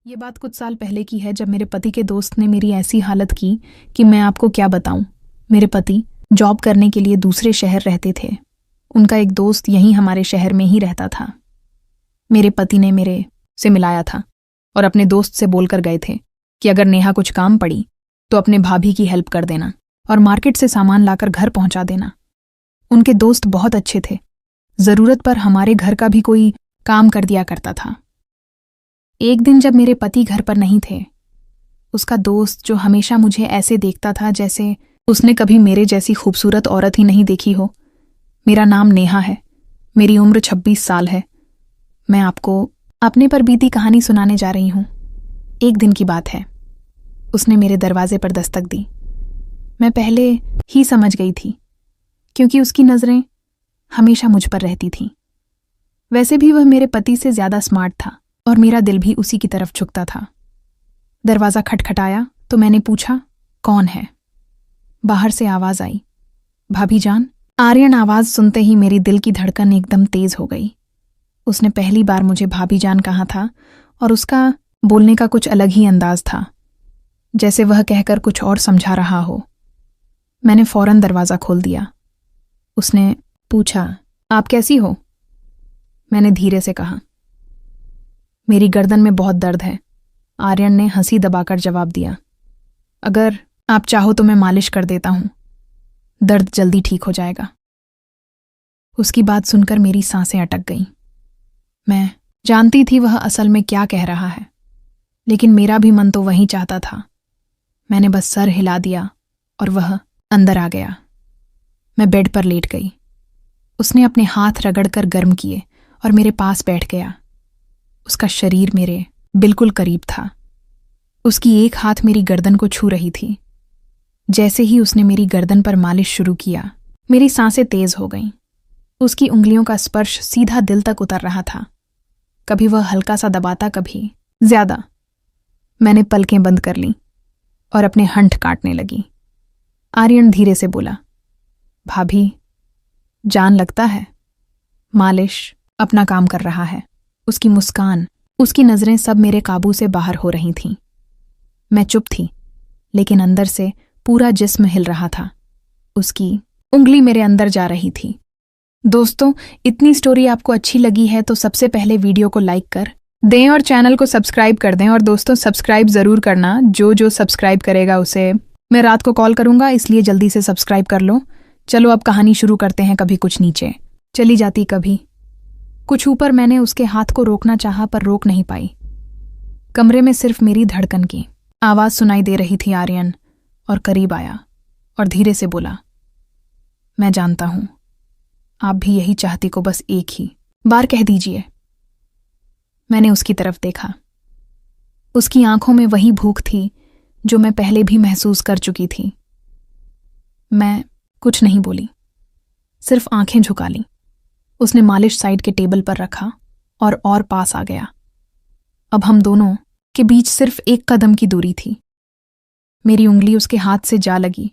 ये बात कुछ साल पहले की है जब मेरे पति के दोस्त ने मेरी ऐसी हालत की कि मैं आपको क्या बताऊं। मेरे पति जॉब करने के लिए दूसरे शहर रहते थे। उनका एक दोस्त यहीं हमारे शहर में ही रहता था। मेरे पति ने मेरे से मिलाया था और अपने दोस्त से बोलकर गए थे कि अगर नेहा कुछ काम पड़ी तो अपने भाभी की हेल्प कर देना और मार्केट से सामान लाकर घर पहुंचा देना। उनके दोस्त बहुत अच्छे थे। जरूरत पर हमारे घर का भी कोई काम कर दिया करता था। एक दिन जब मेरे पति घर पर नहीं थे, उसका दोस्त जो हमेशा मुझे ऐसे देखता था जैसे उसने कभी मेरे जैसी खूबसूरत औरत ही नहीं देखी हो। मेरा नाम नेहा है, मेरी उम्र 26 साल है। मैं आपको अपने पर बीती कहानी सुनाने जा रही हूं। एक दिन की बात है, उसने मेरे दरवाजे पर दस्तक दी। मैं पहले ही समझ गई थी क्योंकि उसकी नजरें हमेशा मुझ पर रहती थीं। वैसे भी वह मेरे पति से ज्यादा स्मार्ट था और मेरा दिल भी उसी की तरफ झुकता था। दरवाजा खटखटाया तो मैंने पूछा, कौन है? बाहर से आवाज आई, भाभी जान। आर्यन आवाज सुनते ही मेरी दिल की धड़कन एकदम तेज हो गई। उसने पहली बार मुझे भाभी जान कहा था और उसका बोलने का कुछ अलग ही अंदाज था, जैसे वह कहकर कुछ और समझा रहा हो। मैंने फौरन दरवाजा खोल दिया। उसने पूछा, आप कैसी हो? मैंने धीरे से कहा, मेरी गर्दन में बहुत दर्द है। आर्यन ने हंसी दबाकर जवाब दिया, अगर आप चाहो तो मैं मालिश कर देता हूं, दर्द जल्दी ठीक हो जाएगा। उसकी बात सुनकर मेरी सांसें अटक गईं। मैं जानती थी वह असल में क्या कह रहा है, लेकिन मेरा भी मन तो वही चाहता था। मैंने बस सर हिला दिया और वह अंदर आ गया। मैं बेड पर लेट गई। उसने अपने हाथ रगड़कर गर्म किए और मेरे पास बैठ गया। उसका शरीर मेरे बिल्कुल करीब था। उसकी एक हाथ मेरी गर्दन को छू रही थी। जैसे ही उसने मेरी गर्दन पर मालिश शुरू किया, मेरी सांसें तेज हो गईं। उसकी उंगलियों का स्पर्श सीधा दिल तक उतर रहा था। कभी वह हल्का सा दबाता, कभी ज्यादा। मैंने पलकें बंद कर लीं और अपने हंठ काटने लगी। आर्यन धीरे से बोला, भाभी जान लगता है मालिश अपना काम कर रहा है। उसकी मुस्कान, उसकी नजरें सब मेरे काबू से बाहर हो रही थीं। मैं चुप थी, लेकिन अंदर से पूरा जिस्म हिल रहा था। उसकी उंगली मेरे अंदर जा रही थी। दोस्तों, इतनी स्टोरी आपको अच्छी लगी है तो सबसे पहले वीडियो को लाइक कर दें और चैनल को सब्सक्राइब कर दें। और दोस्तों, सब्सक्राइब जरूर करना। जो सब्सक्राइब करेगा उसे मैं रात को कॉल करूंगा, इसलिए जल्दी से सब्सक्राइब कर लो। चलो अब कहानी शुरू करते हैं। कभी कुछ नीचे चली जाती, कभी कुछ ऊपर। मैंने उसके हाथ को रोकना चाहा पर रोक नहीं पाई। कमरे में सिर्फ मेरी धड़कन की आवाज सुनाई दे रही थी। आर्यन और करीब आया और धीरे से बोला, मैं जानता हूं आप भी यही चाहती को, बस एक ही बार कह दीजिए। मैंने उसकी तरफ देखा। उसकी आंखों में वही भूख थी जो मैं पहले भी महसूस कर चुकी थी। मैं कुछ नहीं बोली, सिर्फ आंखें झुका लीं। उसने मालिश साइड के टेबल पर रखा और पास आ गया। अब हम दोनों के बीच सिर्फ एक कदम की दूरी थी। मेरी उंगली उसके हाथ से जा लगी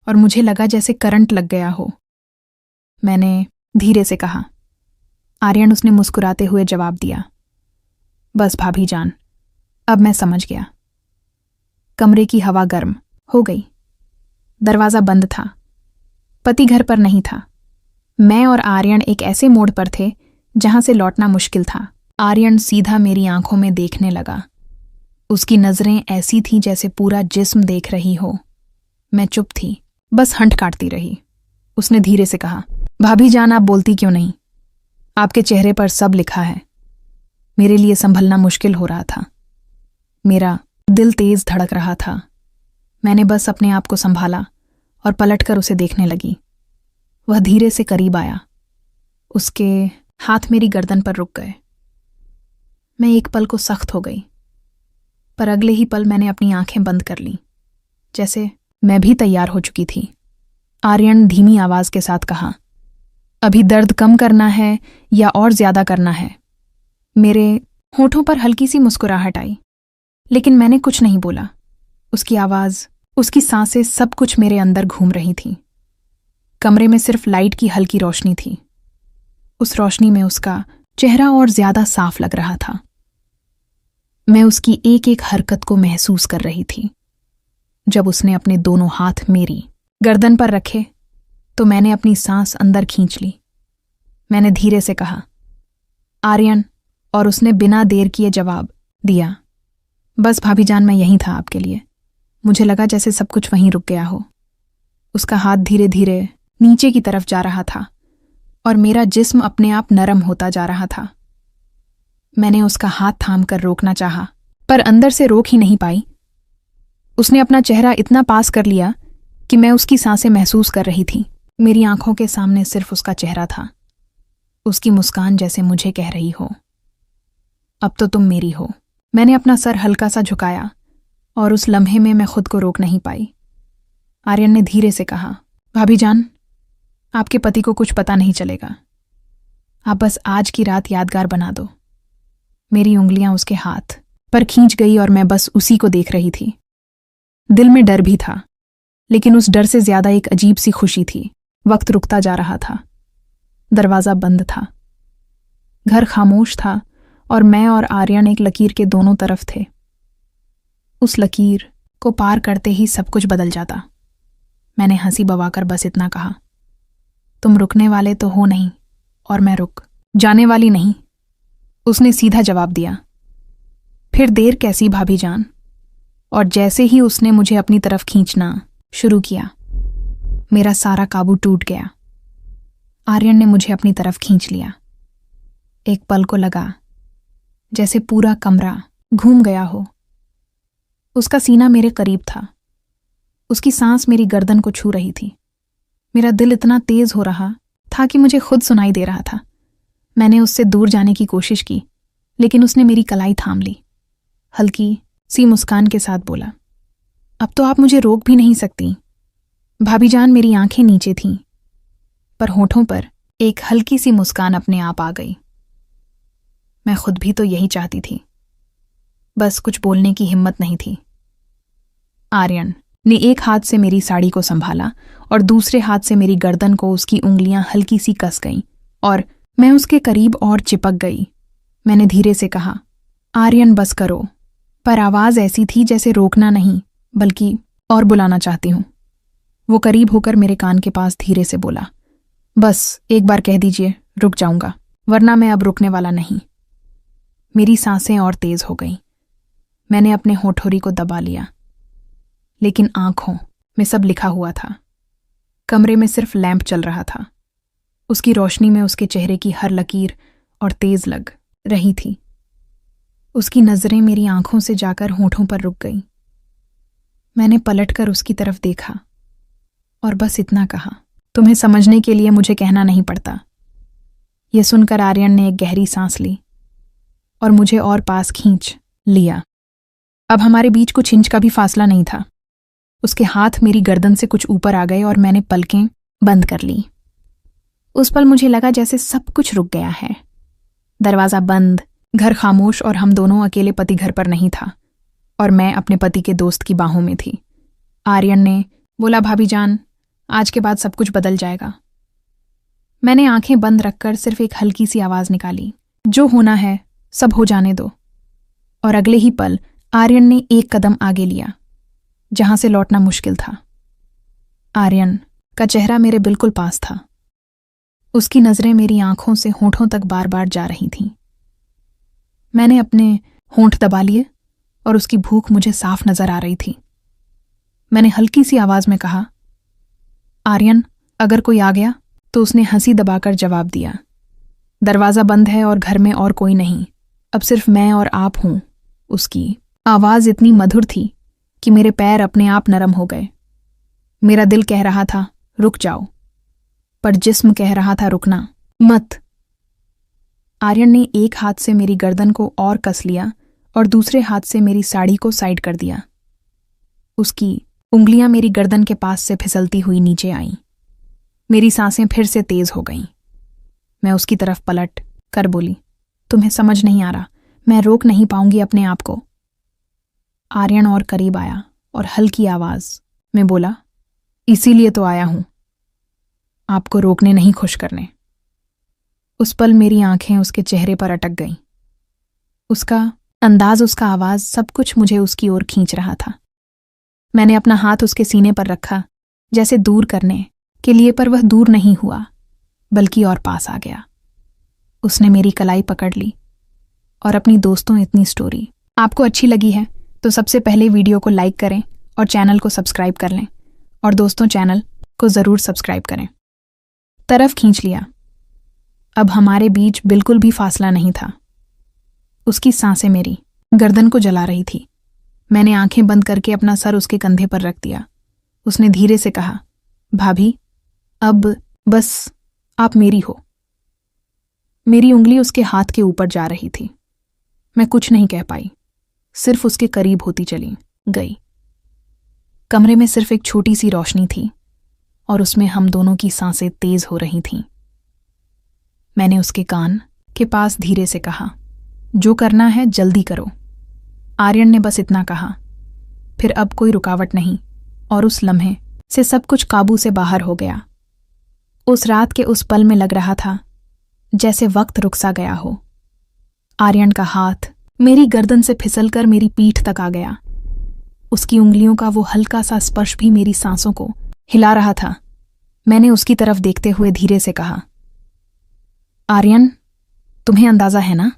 और मुझे लगा जैसे करंट लग गया हो। मैंने धीरे से कहा, आर्यन। उसने मुस्कुराते हुए जवाब दिया, बस भाभी जान, अब मैं समझ गया। कमरे की हवा गर्म हो गई। दरवाजा बंद था। पति घर पर नहीं था। मैं और आर्यन एक ऐसे मोड़ पर थे जहां से लौटना मुश्किल था। आर्यन सीधा मेरी आंखों में देखने लगा। उसकी नजरें ऐसी थीं जैसे पूरा जिस्म देख रही हो। मैं चुप थी, बस हंठ काटती रही। उसने धीरे से कहा, भाभी जान, आप बोलती क्यों नहीं? आपके चेहरे पर सब लिखा है। मेरे लिए संभलना मुश्किल हो रहा था। मेरा दिल तेज धड़क रहा था। मैंने बस अपने आप को संभाला और पलटकर उसे देखने लगी। वह धीरे से करीब आया। उसके हाथ मेरी गर्दन पर रुक गए। मैं एक पल को सख्त हो गई, पर अगले ही पल मैंने अपनी आंखें बंद कर लीं, जैसे मैं भी तैयार हो चुकी थी। आर्यन धीमी आवाज के साथ कहा, अभी दर्द कम करना है या और ज्यादा करना है? मेरे होठों पर हल्की सी मुस्कुराहट आई, लेकिन मैंने कुछ नहीं बोला। उसकी आवाज, उसकी सांसें, सब कुछ मेरे अंदर घूम रही थी। कमरे में सिर्फ लाइट की हल्की रोशनी थी। उस रोशनी में उसका चेहरा और ज्यादा साफ लग रहा था। मैं उसकी एक एक हरकत को महसूस कर रही थी। जब उसने अपने दोनों हाथ मेरी गर्दन पर रखे तो मैंने अपनी सांस अंदर खींच ली। मैंने धीरे से कहा, आर्यन, और उसने बिना देर किए जवाब दिया, बस भाभी जान, मैं यहीं था आपके लिए। मुझे लगा जैसे सब कुछ वहीं रुक गया हो। उसका हाथ धीरे धीरे नीचे की तरफ जा रहा था और मेरा जिस्म अपने आप नरम होता जा रहा था। मैंने उसका हाथ थामकर रोकना चाहा, पर अंदर से रोक ही नहीं पाई। उसने अपना चेहरा इतना पास कर लिया कि मैं उसकी सांसें महसूस कर रही थी। मेरी आंखों के सामने सिर्फ उसका चेहरा था, उसकी मुस्कान जैसे मुझे कह रही हो, अब तो तुम मेरी हो। मैंने अपना सर हल्का सा झुकाया और उस लम्हे में मैं खुद को रोक नहीं पाई। आर्यन ने धीरे से कहा, भाभी जान, आपके पति को कुछ पता नहीं चलेगा। आप बस आज की रात यादगार बना दो। मेरी उंगलियां उसके हाथ पर खींच गई और मैं बस उसी को देख रही थी। दिल में डर भी था, लेकिन उस डर से ज्यादा एक अजीब सी खुशी थी। वक्त रुकता जा रहा था। दरवाजा बंद था, घर खामोश था और मैं और आर्यन एक लकीर के दोनों तरफ थे। उस लकीर को पार करते ही सब कुछ बदल जाता। मैंने हंसी बवाकर बस इतना कहा, तुम रुकने वाले तो हो नहीं, और मैं रुक जाने वाली नहीं। उसने सीधा जवाब दिया, फिर देर कैसी भाभी जान। और जैसे ही उसने मुझे अपनी तरफ खींचना शुरू किया, मेरा सारा काबू टूट गया। आर्यन ने मुझे अपनी तरफ खींच लिया। एक पल को लगा जैसे पूरा कमरा घूम गया हो। उसका सीना मेरे करीब था, उसकी सांस मेरी गर्दन को छू रही थी। मेरा दिल इतना तेज हो रहा था कि मुझे खुद सुनाई दे रहा था। मैंने उससे दूर जाने की कोशिश की, लेकिन उसने मेरी कलाई थाम ली। हल्की सी मुस्कान के साथ बोला, अब तो आप मुझे रोक भी नहीं सकती। भाभी जान, मेरी आंखें नीचे थीं, पर होठों पर एक हल्की सी मुस्कान अपने आप आ गई। मैं खुद भी तो यही चाहती थी, बस कुछ बोलने की हिम्मत नहीं थी। आर्यन ने एक हाथ से मेरी साड़ी को संभाला और दूसरे हाथ से मेरी गर्दन को उसकी उंगलियां हल्की सी कस गईं और मैं उसके करीब और चिपक गई। मैंने धीरे से कहा, आर्यन बस करो, पर आवाज ऐसी थी जैसे रोकना नहीं बल्कि और बुलाना चाहती हूं। वो करीब होकर मेरे कान के पास धीरे से बोला, बस एक बार कह दीजिए, रुक जाऊंगा, वरना मैं अब रुकने वाला नहीं। मेरी सांसें और तेज हो गईं। मैंने अपने होठोरी को दबा लिया, लेकिन आंखों में सब लिखा हुआ था। कमरे में सिर्फ लैंप चल रहा था। उसकी रोशनी में उसके चेहरे की हर लकीर और तेज लग रही थी। उसकी नजरें मेरी आंखों से जाकर होठों पर रुक गईं। मैंने पलटकर उसकी तरफ देखा और बस इतना कहा, तुम्हें समझने के लिए मुझे कहना नहीं पड़ता। यह सुनकर आर्यन ने एक गहरी सांस ली और मुझे और पास खींच लिया। अब हमारे बीच कुछ इंच का भी फासला नहीं था। उसके हाथ मेरी गर्दन से कुछ ऊपर आ गए और मैंने पलकें बंद कर ली। उस पल मुझे लगा जैसे सब कुछ रुक गया है। दरवाजा बंद, घर खामोश और हम दोनों अकेले पति घर पर नहीं था और मैं अपने पति के दोस्त की बाहों में थी। आर्यन ने बोला, भाभी जान, आज के बाद सब कुछ बदल जाएगा। मैंने आंखें बंद रखकर सिर्फ एक हल्की सी आवाज निकाली, जो होना है सब हो जाने दो। और अगले ही पल आर्यन ने एक कदम आगे लिया, जहां से लौटना मुश्किल था। आर्यन का चेहरा मेरे बिल्कुल पास था। उसकी नजरें मेरी आंखों से होठों तक बार बार जा रही थीं। मैंने अपने होंठ दबा लिए और उसकी भूख मुझे साफ नजर आ रही थी। मैंने हल्की सी आवाज में कहा, आर्यन, अगर कोई आ गया तो उसने हंसी दबाकर जवाब दिया, दरवाजा बंद है और घर में और कोई नहीं, अब सिर्फ मैं और आप हूं। उसकी आवाज इतनी मधुर थी कि मेरे पैर अपने आप नरम हो गए। मेरा दिल कह रहा था रुक जाओ, पर जिस्म कह रहा था रुकना मत। आर्यन ने एक हाथ से मेरी गर्दन को और कस लिया और दूसरे हाथ से मेरी साड़ी को साइड कर दिया। उसकी उंगलियां मेरी गर्दन के पास से फिसलती हुई नीचे आईं। मेरी सांसें फिर से तेज हो गईं। मैं उसकी तरफ पलट कर बोली, तुम्हें समझ नहीं आ रहा, मैं रोक नहीं पाऊंगी अपने आप को। आर्यन और करीब आया और हल्की आवाज में बोला, इसीलिए तो आया हूं, आपको रोकने नहीं, खुश करने। उस पल मेरी आंखें उसके चेहरे पर अटक गईं। उसका अंदाज, उसका आवाज, सब कुछ मुझे उसकी ओर खींच रहा था। मैंने अपना हाथ उसके सीने पर रखा, जैसे दूर करने के लिए, पर वह दूर नहीं हुआ बल्कि और पास आ गया। उसने मेरी कलाई पकड़ ली और अपनी दोस्तों इतनी स्टोरी आपको अच्छी लगी है तो सबसे पहले वीडियो को लाइक करें और चैनल को सब्सक्राइब कर लें, और दोस्तों चैनल को ज़रूर सब्सक्राइब करें। तरफ खींच लिया। अब हमारे बीच बिल्कुल भी फासला नहीं था। उसकी सांसें मेरी गर्दन को जला रही थी। मैंने आंखें बंद करके अपना सर उसके कंधे पर रख दिया। उसने धीरे से कहा, भाभी, अब बस आप मेरी हो। मेरी उंगली उसके हाथ के ऊपर जा रही थी। मैं कुछ नहीं कह पाई, सिर्फ उसके करीब होती चली गई। कमरे में सिर्फ एक छोटी सी रोशनी थी और उसमें हम दोनों की सांसें तेज हो रही थीं। मैंने उसके कान के पास धीरे से कहा, जो करना है जल्दी करो। आर्यन ने बस इतना कहा। फिर अब कोई रुकावट नहीं और उस लम्हे से सब कुछ काबू से बाहर हो गया। उस रात के उस पल में लग रहा था जैसे वक्त रुक सा गया हो। आर्यन का हाथ मेरी गर्दन से फिसलकर मेरी पीठ तक आ गया। उसकी उंगलियों का वो हल्का सा स्पर्श भी मेरी सांसों को हिला रहा था। मैंने उसकी तरफ देखते हुए धीरे से कहा, आर्यन, तुम्हें अंदाजा है ना?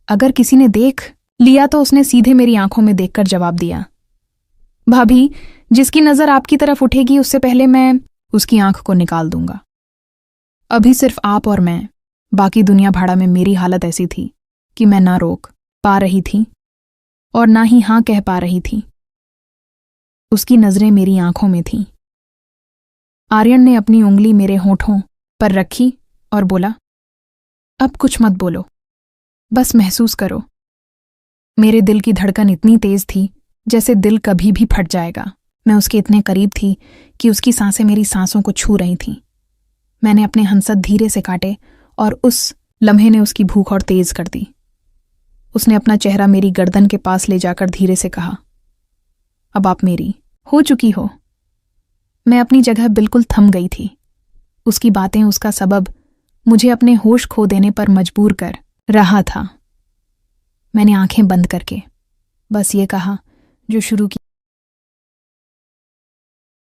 अगर किसी ने देख लिया तो उसने सीधे मेरी आंखों में देखकर जवाब दिया, भाभी, जिसकी नजर आपकी तरफ उठेगी उससे पहले मैं उसकी आंख को निकाल दूंगा। अभी सिर्फ आप और मैं, बाकी दुनिया भाड़ा में मेरी हालत ऐसी थी कि मैं ना रोक पा रही थी और ना ही हां कह पा रही थी। उसकी नजरें मेरी आंखों में थीं। आर्यन ने अपनी उंगली मेरे होठों पर रखी और बोला, अब कुछ मत बोलो, बस महसूस करो। मेरे दिल की धड़कन इतनी तेज थी जैसे दिल कभी भी फट जाएगा। मैं उसके इतने करीब थी कि उसकी सांसें मेरी सांसों को छू रही थीं। मैंने अपने हंसत धीरे से काटे और उस लम्हे ने उसकी भूख और तेज कर दी। उसने अपना चेहरा मेरी गर्दन के पास ले जाकर धीरे से कहा, अब आप मेरी हो चुकी हो। मैं अपनी जगह बिल्कुल थम गई थी। उसकी बातें, उसका सबब मुझे अपने होश खो देने पर मजबूर कर रहा था। मैंने आंखें बंद करके बस ये कहा जो शुरू की।